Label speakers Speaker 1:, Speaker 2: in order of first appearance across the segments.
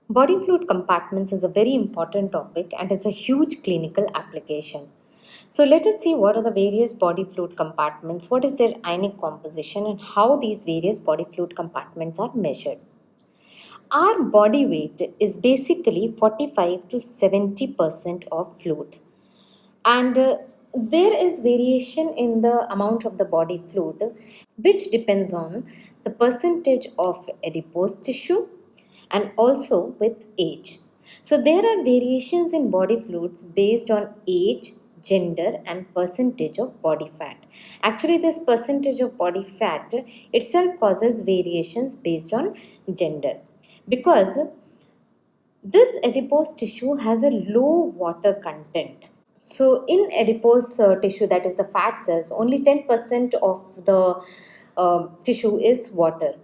Speaker 1: Body fluid compartments is a very important topic and is a huge clinical application. So let us see what are the various body fluid compartments, what is their ionic composition and how these various body fluid compartments are measured. Our body weight is basically 45 to 70% of fluid and there is variation in the amount of the body fluid which depends on the percentage of adipose tissue and also with age. So there are variations in body fluids based on age, gender and percentage of body fat. Actually this percentage of body fat itself causes variations based on gender because this adipose tissue has a low water content. So, in adipose tissue, that is the fat cells, only 10% of the tissue is water.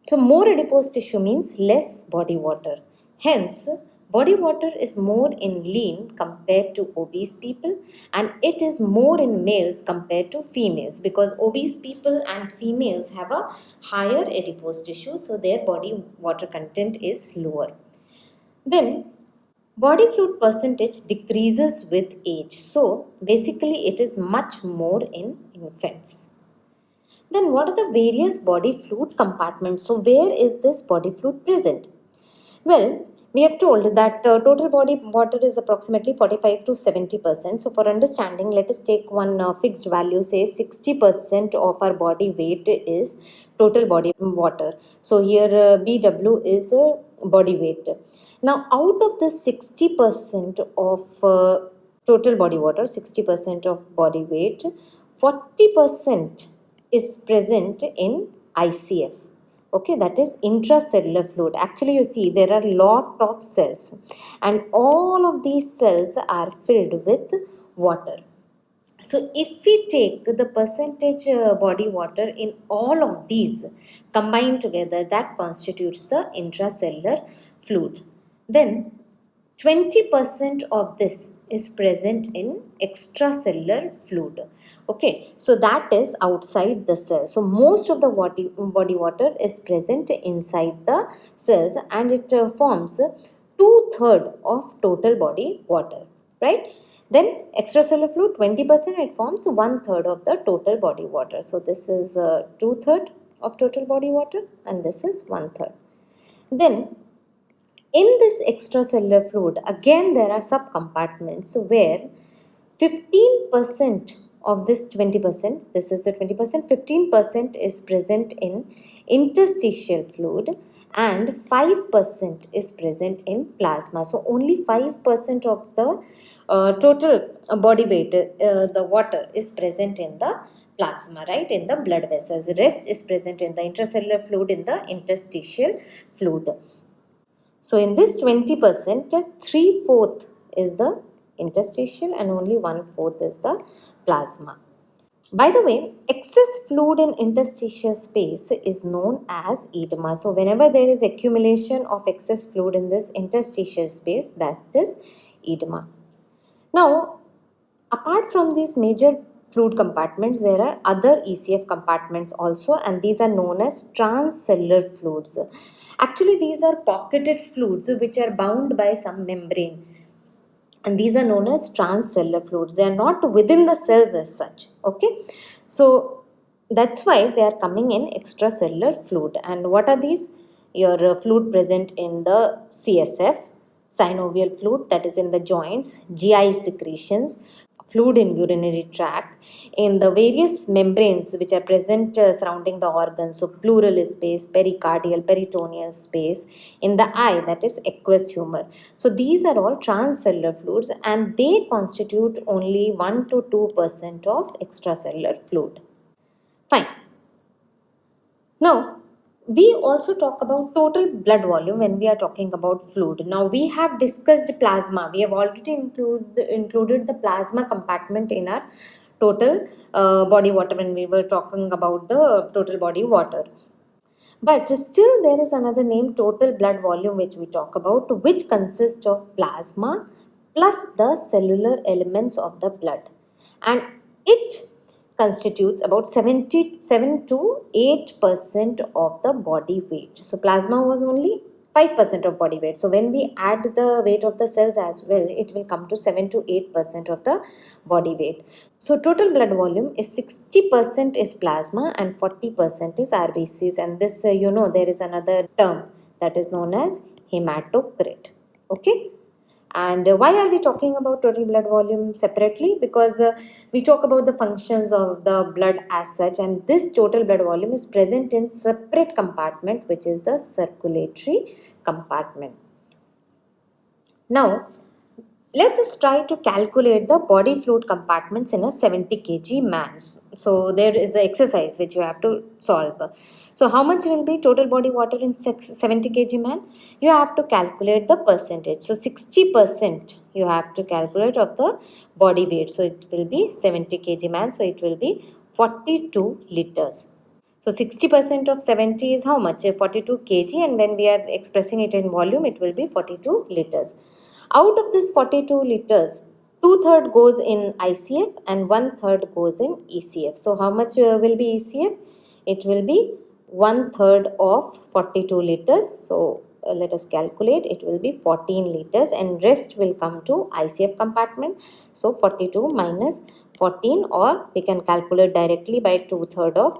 Speaker 1: So, more adipose tissue means less body water. Hence, body water is more in lean compared to obese people, and it is more in males compared to females because obese people and females have a higher adipose tissue, so their body water content is lower. Then body fluid percentage decreases with age. So basically it is much more in infants. Then what are the various body fluid compartments? So where is this body fluid present? Well, we have told that total body water is approximately 45 to 70%. So for understanding, let us take one fixed value, say 60% of our body weight is total body water. So here BW is body weight. Now out of the 60% of total body water, 60% of body weight, 40% is present in ICF. Okay, that is intracellular fluid. Actually you see there are lot of cells and all of these cells are filled with water. So if we take the percentage body water in all of these combined together, that constitutes the intracellular fluid. Then 20% of this is present in extracellular fluid. Okay, so that is outside the cell. So most of the body water is present inside the cells and it forms 2/3 of total body water, right? Then extracellular fluid 20%, it forms 1/3 of the total body water. So this is 2/3 of total body water and this is 1/3. Then in this extracellular fluid, again there are subcompartments where 15% of this 20%, this is the 20%, 15% is present in interstitial fluid and 5% is present in plasma. So only 5% of the total body weight, the water is present in the plasma, right, in the blood vessels. The rest is present in the intracellular fluid, in the interstitial fluid. So in this 20%, 3/4 is the interstitial and only 1/4 is the plasma. By the way, excess fluid in interstitial space is known as edema. So whenever there is accumulation of excess fluid in this interstitial space, that is edema. Now, apart from these major fluid compartments, there are other ECF compartments also, and these are known as transcellular fluids. Actually, these are pocketed fluids which are bound by some membrane, and these are known as transcellular fluids. They are not within the cells as such. Okay, so that's why they are coming in extracellular fluid. And what are these? Your fluid present in the CSF, synovial fluid, that is in the joints, GI secretions, fluid in urinary tract, in the various membranes which are present surrounding the organs, so pleural space, pericardial, peritoneal space, in the eye, that is aqueous humor. So these are all transcellular fluids and they constitute only 1 to 2% of extracellular fluid. Fine. Now, we also talk about total blood volume when we are talking about fluid. Now, we have discussed plasma. We have already included the plasma compartment in our total body water when we were talking about the total body water. But still there is another name, total blood volume, which we talk about, which consists of plasma plus the cellular elements of the blood. And it constitutes about 77 to 8% of the body weight. So plasma was only 5% of body weight. So when we add the weight of the cells as well, it will come to 7 to 8% of the body weight. So total blood volume is 60% is plasma and 40% is RBCs. And this, there is another term that is known as hematocrit. Okay. And why are we talking about total blood volume separately? Because we talk about the functions of the blood as such, and this total blood volume is present in separate compartment, which is the circulatory compartment. Now, let's just try to calculate the body fluid compartments in a 70 kg man. So there is an exercise which you have to solve. So how much will be total body water in 70 kg man? You have to calculate the percentage. So 60% you have to calculate of the body weight. So it will be 70 kg man. So it will be 42 liters. So 60% of 70 is how much? 42 kg, and when we are expressing it in volume, it will be 42 liters. Out of this 42 liters, 2/3 goes in ICF and 1/3 goes in ECF. So how much will be ECF? It will be 1/3 of 42 liters. So let us calculate. It will be 14 liters, and rest will come to ICF compartment. So 42 minus 14, or we can calculate directly by 2/3 of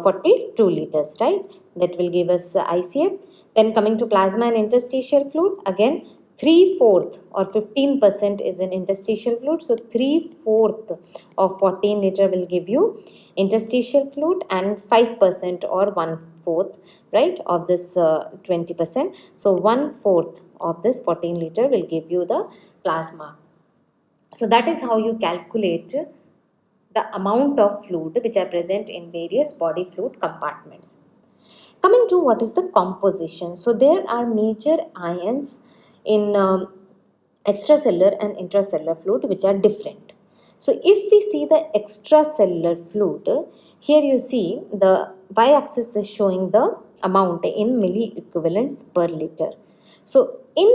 Speaker 1: 42 liters, right? That will give us ICF. Then coming to plasma and interstitial fluid, again 3/4 or 15% is in interstitial fluid. So 3/4 of 14 liter will give you interstitial fluid, and 5% or 1/4, right, of this 20%. So 1/4 of this 14 liter will give you the plasma. So that is how you calculate the amount of fluid which are present in various body fluid compartments. Coming to what is the composition. So there are major ions in extracellular and intracellular fluid which are different. So if we see the extracellular fluid, here you see the y-axis is showing the amount in milliequivalents per liter. So in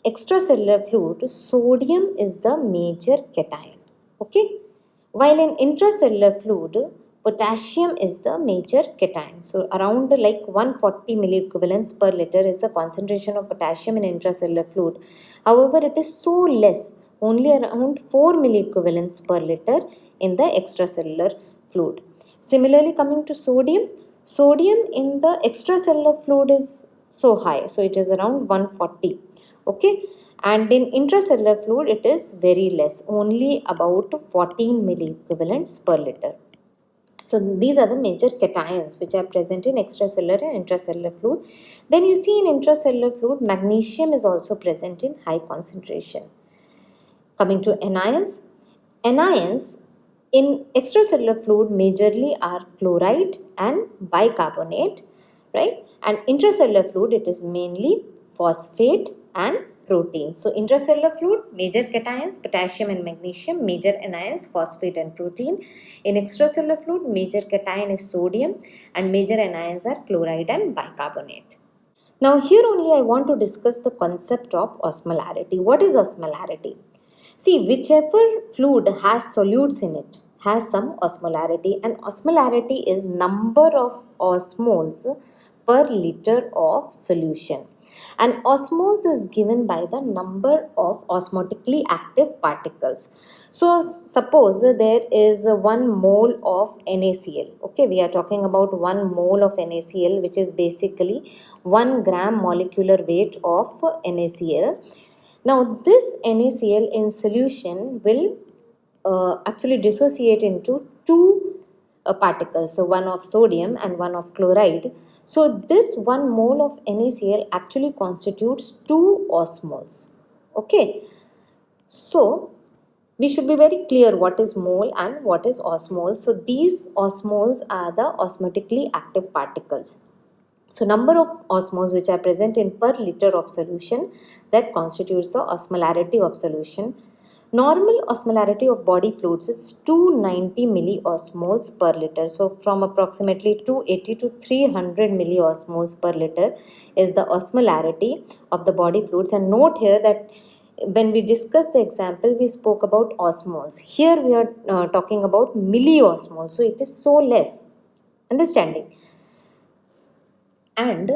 Speaker 1: extracellular fluid, sodium is the major cation. Okay. While in intracellular fluid, potassium is the major cation. So around like 140 milliequivalents per liter is the concentration of potassium in intracellular fluid. However, it is so less, only around 4 milliequivalents per liter in the extracellular fluid. Similarly, coming to sodium, sodium in the extracellular fluid is so high. So it is around 140. Okay. And in intracellular fluid, it is very less, only about 14 milliequivalents per liter. So these are the major cations which are present in extracellular and intracellular fluid. Then you see in intracellular fluid, magnesium is also present in high concentration. Coming to anions, anions in extracellular fluid majorly are chloride and bicarbonate, right? And intracellular fluid, it is mainly phosphate and protein. So intracellular fluid, major cations, potassium and magnesium, major anions, phosphate and protein. In extracellular fluid, major cation is sodium and major anions are chloride and bicarbonate. Now here only I want to discuss the concept of osmolarity. What is osmolarity? See, whichever fluid has solutes in it has some osmolarity, and osmolarity is number of osmoles per liter of solution. And osmoles is given by the number of osmotically active particles. So suppose there is 1 mole of NaCl. Okay, we are talking about 1 mole of NaCl, which is basically 1 gram molecular weight of NaCl. Now this NaCl in solution will actually dissociate into two particles, so one of sodium and one of chloride. So this 1 mole of NaCl actually constitutes 2 osmoles. Okay, so we should be very clear what is mole and what is osmole. So these osmoles are the osmotically active particles. So number of osmoles which are present in per liter of solution, that constitutes the osmolarity of solution. Normal osmolarity of body fluids is 290 milliosmoles per liter. So from approximately 280 to 300 milliosmoles per liter is the osmolarity of the body fluids. And note here that when we discussed the example, we spoke about osmoles. Here we are talking about milliosmoles. So it is so less. Understanding? And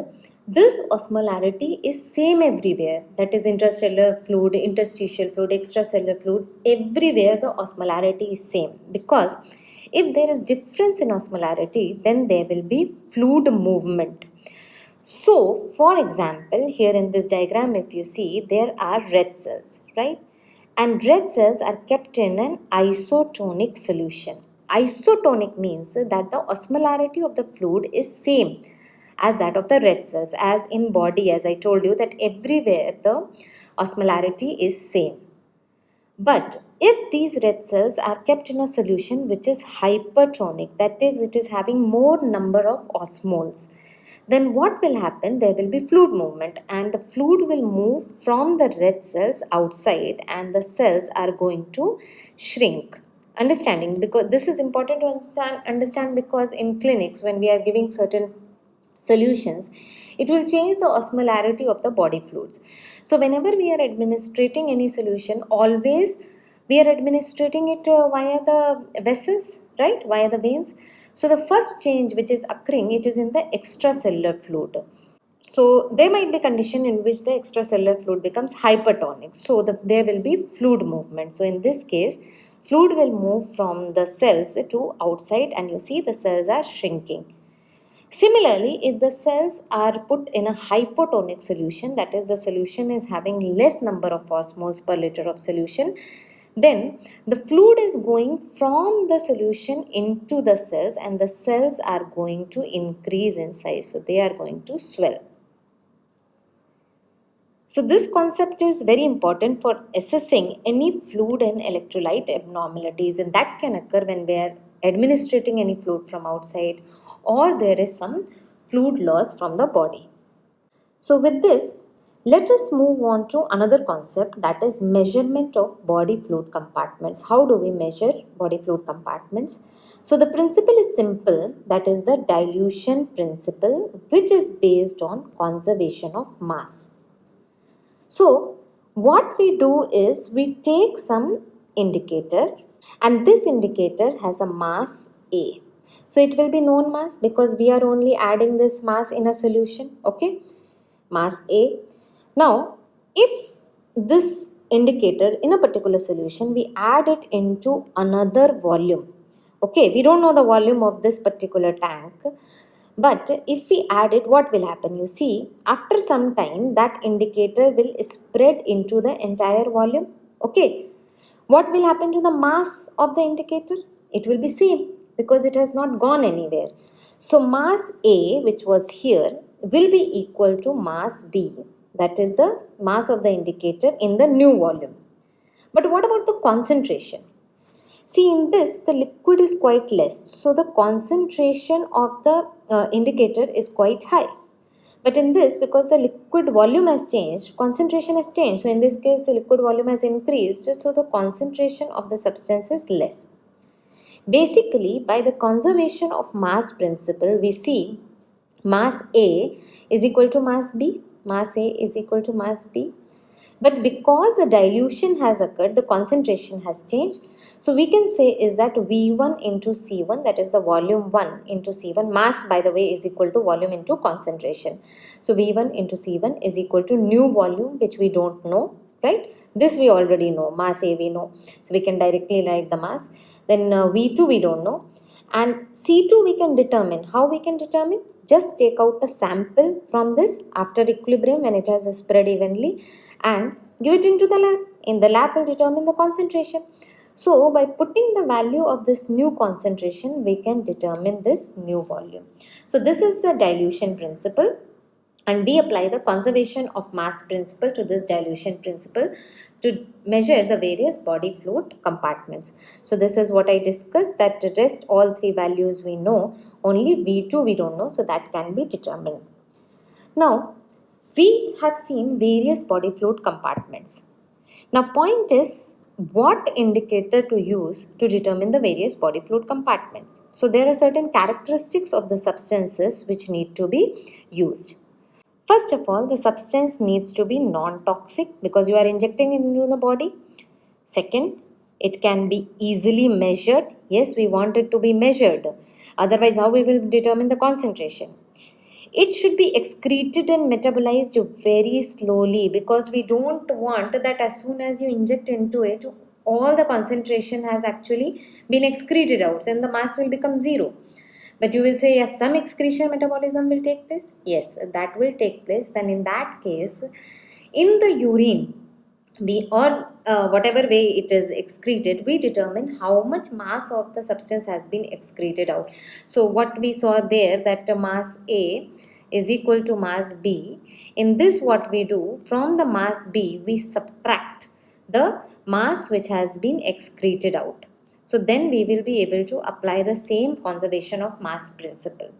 Speaker 1: this osmolarity is same everywhere, that is intracellular fluid, interstitial fluid, extracellular fluids, everywhere the osmolarity is same, because if there is difference in osmolarity, then there will be fluid movement. So for example, here in this diagram, if you see, there are red cells, right? And red cells are kept in an isotonic solution. Isotonic means that the osmolarity of the fluid is same as that of the red cells. As in body, as I told you, that everywhere the osmolarity is same. But if these red cells are kept in a solution which is hypertonic, that is, it is having more number of osmoles, then what will happen? There will be fluid movement, and the fluid will move from the red cells outside, and the cells are going to shrink. Understanding, because this is important to understand, because in clinics, when we are giving certain solutions, it will change the osmolarity of the body fluids. So whenever we are administrating any solution, always we are administrating it via the vessels, right, via the veins. So the first change which is occurring, it is in the extracellular fluid. So there might be condition in which the extracellular fluid becomes hypertonic, so there will be fluid movement. So in this case, fluid will move from the cells to outside, and you see the cells are shrinking. Similarly, if the cells are put in a hypotonic solution, that is, the solution is having less number of osmoles per liter of solution, then the fluid is going from the solution into the cells, and the cells are going to increase in size. So they are going to swell. So this concept is very important for assessing any fluid and electrolyte abnormalities, and that can occur when we are administrating any fluid from outside, or there is some fluid loss from the body. So with this, let us move on to another concept, that is measurement of body fluid compartments. How do we measure body fluid compartments? So the principle is simple, that is the dilution principle, which is based on conservation of mass. So what we do is we take some indicator, and this indicator has a mass A. So it will be known mass because we are only adding this mass in a solution, okay? Mass A. Now, if this indicator in a particular solution, we add it into another volume, okay? We don't know the volume of this particular tank, but if we add it, what will happen? You see, after some time, that indicator will spread into the entire volume. Okay. What will happen to the mass of the indicator? It will be same because it has not gone anywhere. So mass A, which was here, will be equal to mass B. That is the mass of the indicator in the new volume. But what about the concentration? See, in this, the liquid is quite less. So the concentration of the indicator is quite high. But in this, because the liquid volume has changed, concentration has changed. So in this case, the liquid volume has increased. So the concentration of the substance is less. Basically, by the conservation of mass principle, we see mass A is equal to mass B. Mass A is equal to mass B. But because the dilution has occurred, the concentration has changed. So we can say is that V1 into C1, that is the volume 1 into C1, mass by the way is equal to volume into concentration. So V1 into C1 is equal to new volume, which we don't know, right? This we already know, mass A we know. So we can directly write the mass. Then V2 we don't know. And C2 we can determine. How we can determine? Just take out a sample from this after equilibrium when it has spread evenly and give it into the lab. In the lab will determine the concentration. So by putting the value of this new concentration, we can determine this new volume. So this is the dilution principle, and we apply the conservation of mass principle to this dilution principle to measure the various body fluid compartments. So this is what I discussed, that the rest all three values we know, only V2 we don't know, so that can be determined. Now, we have seen various body fluid compartments. Now, point is what indicator to use to determine the various body fluid compartments. So, there are certain characteristics of the substances which need to be used. First of all, the substance needs to be non-toxic because you are injecting it into the body. Second, it can be easily measured. Yes, we want it to be measured. Otherwise, how we will determine the concentration? it should be excreted and metabolized very slowly, because we don't want that as soon as you inject into it, all the concentration has actually been excreted out and the mass will become zero. But you will say, yes, some excretion metabolism will take place. Yes, that will take place. Then in that case, in the urine, we, or whatever way it is excreted, we determine how much mass of the substance has been excreted out. So what we saw there, that mass A is equal to mass B. In this, what we do, from the mass B we subtract the mass which has been excreted out. So then we will be able to apply the same conservation of mass principle.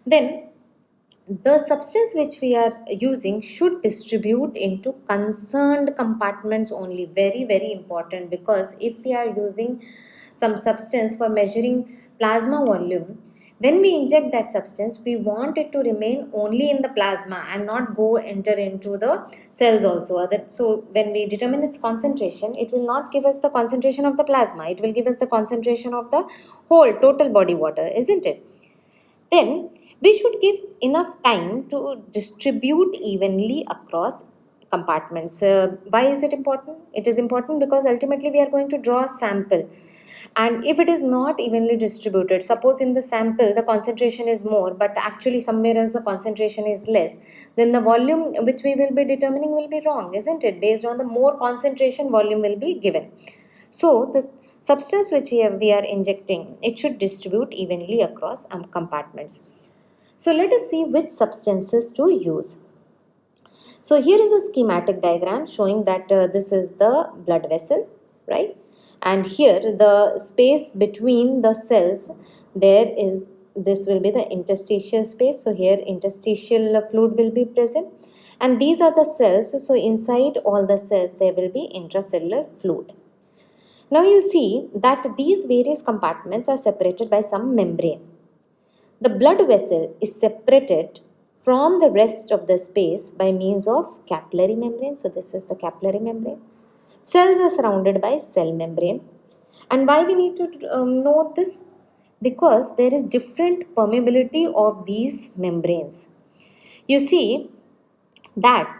Speaker 1: Then the substance which we are using should distribute into concerned compartments only. Very, very important, because if we are using some substance for measuring plasma volume, when we inject that substance, we want it to remain only in the plasma and not go enter into the cells also. So when we determine its concentration, it will not give us the concentration of the plasma, it will give us the concentration of the whole total body water, isn't it? Then we should give enough time to distribute evenly across compartments. Why is it important? It is important because ultimately we are going to draw a sample. And if it is not evenly distributed, suppose in the sample the concentration is more, but actually somewhere else the concentration is less, then the volume which we will be determining will be wrong, isn't it? Based on the more concentration, volume will be given. So the substance which we are injecting, it should distribute evenly across compartments. So let us see which substances to use. So here is a schematic diagram showing that this is the blood vessel, right? And here the space between the cells, this will be the interstitial space. So here interstitial fluid will be present. And these are the cells. So inside all the cells there will be intracellular fluid. Now you see that these various compartments are separated by some membrane. The blood vessel is separated from the rest of the space by means of capillary membrane. So this is the capillary membrane. Cells are surrounded by cell membrane. And why we need to know this? Because there is different permeability of these membranes. You see that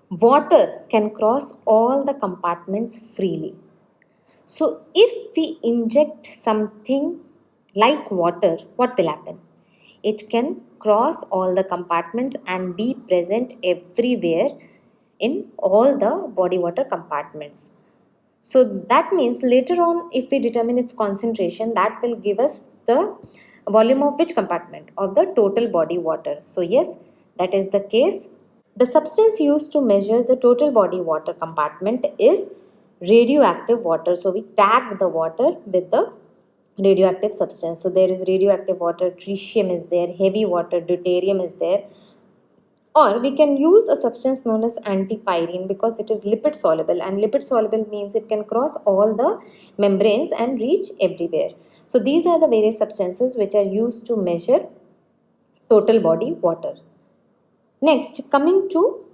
Speaker 1: water can cross all the compartments freely. So if we inject something like water, what will happen? It can cross all the compartments and be present everywhere in all the body water compartments. So that means later on, if we determine its concentration, that will give us the volume of which compartment? Of the total body water. So yes, that is the case. The substance used to measure the total body water compartment is radioactive water. So we tag the water with the radioactive substance. So there is radioactive water, tritium is there, heavy water, deuterium is there. Or we can use a substance known as antipyrine because it is lipid soluble, and lipid soluble means it can cross all the membranes and reach everywhere. So these are the various substances which are used to measure total body water. Next, coming to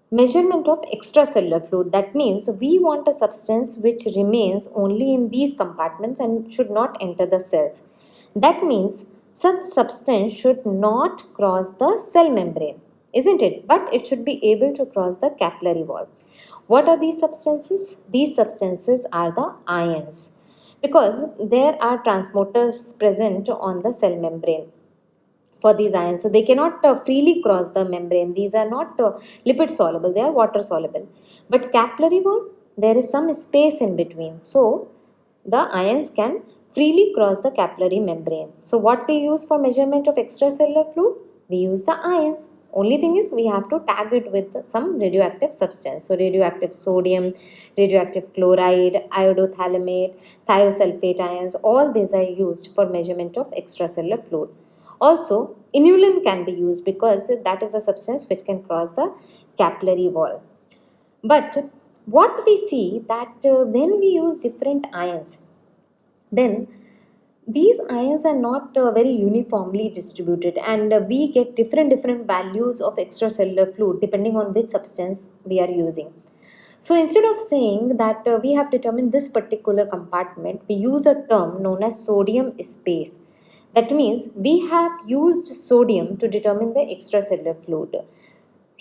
Speaker 1: measurement of extracellular fluid, that means we want a substance which remains only in these compartments and should not enter the cells. That means such substance should not cross the cell membrane, isn't it? But it should be able to cross the capillary wall. What are these substances? These substances are the ions, because there are transporters present on the cell membrane for these ions. So they cannot freely cross the membrane. These are not lipid soluble, they are water soluble. But capillary wall, there is some space in between. So the ions can freely cross the capillary membrane. So what we use for measurement of extracellular fluid? We use the ions. Only thing is we have to tag it with some radioactive substance. So radioactive sodium, radioactive chloride, iodothaliamate, thiosulfate ions, all these are used for measurement of extracellular fluid. Also, inulin can be used because that is a substance which can cross the capillary wall. But what we see that when we use different ions, then these ions are not very uniformly distributed, and we get different values of extracellular fluid depending on which substance we are using. So instead of saying that we have determined this particular compartment, we use a term known as sodium space. That means we have used sodium to determine the extracellular fluid,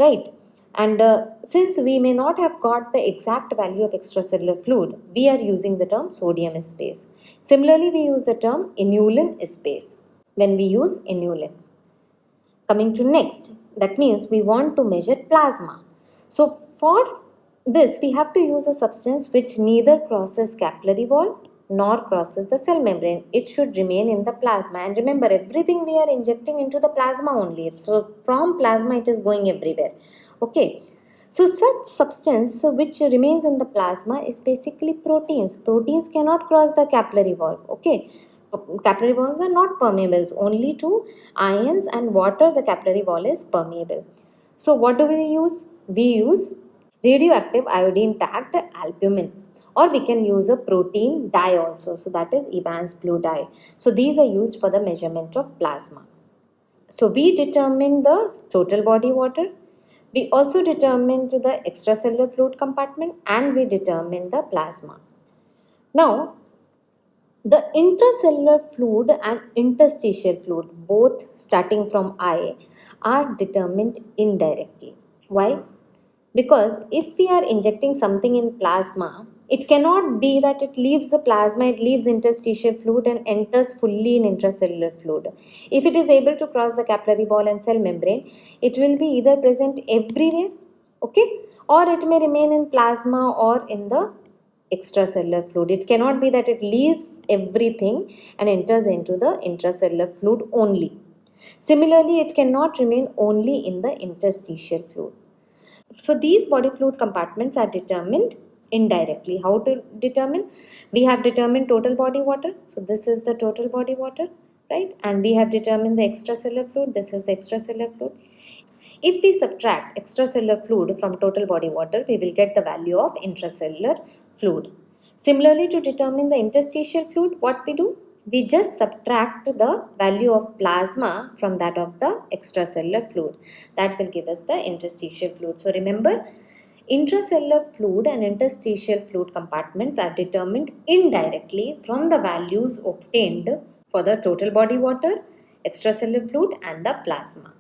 Speaker 1: right? And since we may not have got the exact value of extracellular fluid, we are using the term sodium is space. Similarly, we use the term inulin is space when we use inulin. Coming to next, that means we want to measure plasma. So for this, we have to use a substance which neither crosses capillary wall nor crosses the cell membrane. It should remain in the plasma. And remember, everything we are injecting into the plasma only. So from plasma, it is going everywhere. Okay. So such substance which remains in the plasma is basically proteins. Proteins cannot cross the capillary wall. Okay. Capillary walls are not permeable. Only to ions and water the capillary wall is permeable. So what do we use? We use radioactive iodine tagged albumin, or we can use a protein dye also. So that is Evans blue dye. So these are used for the measurement of plasma. So we determine the total body water. We also determined the extracellular fluid compartment, and we determine the plasma. Now, the intracellular fluid and interstitial fluid, both starting from I, are determined indirectly. Why? Because if we are injecting something in plasma, it cannot be that it leaves the plasma, it leaves interstitial fluid and enters fully in intracellular fluid. If it is able to cross the capillary wall and cell membrane, it will be either present everywhere, okay, or it may remain in plasma or in the extracellular fluid. It cannot be that it leaves everything and enters into the intracellular fluid only. Similarly, it cannot remain only in the interstitial fluid. So these body fluid compartments are determined indirectly. How to determine? We have determined total body water. So this is the total body water, right? And we have determined the extracellular fluid. This is the extracellular fluid. If we subtract extracellular fluid from total body water, we will get the value of intracellular fluid. Similarly, to determine the interstitial fluid, what we do? We just subtract the value of plasma from that of the extracellular fluid. That will give us the interstitial fluid. So remember, intracellular fluid and interstitial fluid compartments are determined indirectly from the values obtained for the total body water, extracellular fluid and the plasma.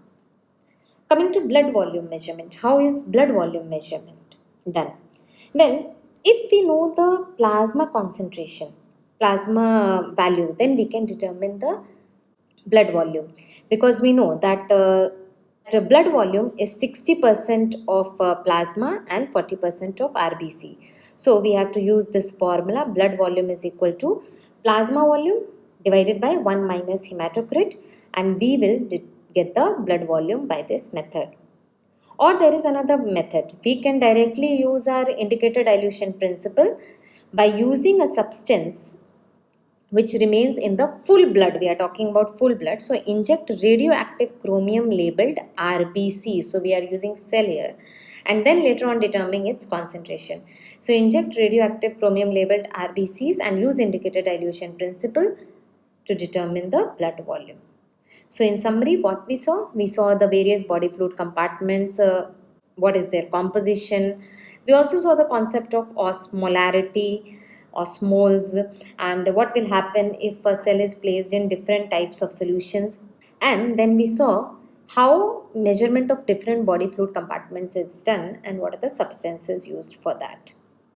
Speaker 1: Coming to blood volume measurement. How is blood volume measurement done? Well, if we know the plasma concentration, plasma value, then we can determine the blood volume, because we know that the blood volume is 60% of plasma and 40% of RBC. So we have to use this formula. Blood volume is equal to plasma volume divided by 1 minus hematocrit, and we will get the blood volume by this method. Or there is another method. We can directly use our indicator dilution principle by using a substance which remains in the full blood. We are talking about full blood. So inject radioactive chromium labeled RBC. So we are using cell here. And then later on determining its concentration. So inject radioactive chromium labeled RBCs and use indicator dilution principle to determine the blood volume. So in summary, what we saw the various body fluid compartments, what is their composition. We also saw the concept of osmolarity, osmoles, and what will happen if a cell is placed in different types of solutions. And then we saw how measurement of different body fluid compartments is done and what are the substances used for that.